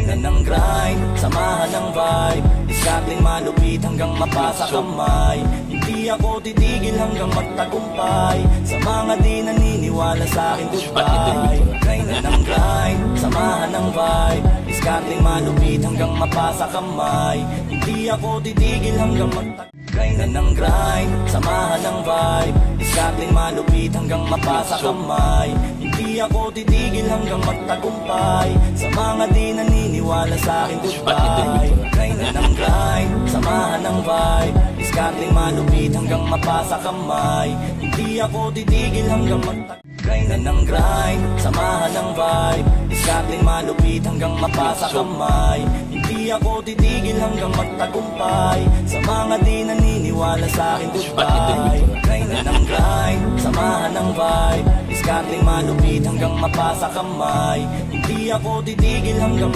Kainan ng grind, samahan ng vibe, discarding malupit hanggang mapasa kamay. Hindi ako titigil hanggang magtagumpay, sa mga di naniniwala sa akin goodbye. Kainan ng grind, samahan ng vibe, discarding malupit hanggang mapasa kamay. Hindi ako titigil hanggang magtagumpay. Kainan ng grind, samahan ng vibe, discarding malupit hanggang mapasa kamay. Hindi ako titigil hanggang magtagumpay, sa mga di naniniwala sa akin goodbye. Kainan ng grind, samahan ng vibe, discarding malupit hanggang mapasa kamay. Hindi ako titigil hanggang magtagumpay. Kainan ng grind, samahan ng vibe, discarding malupit hanggang mapasa kamay. Hindi ako titigil hanggang magtagumpay, sa mga di naniniwala sa akin goodbye. Kainan ng grind, samahan ng vibe, discarding malupit hanggang mapasa kamay. Hindi ako titigil hanggang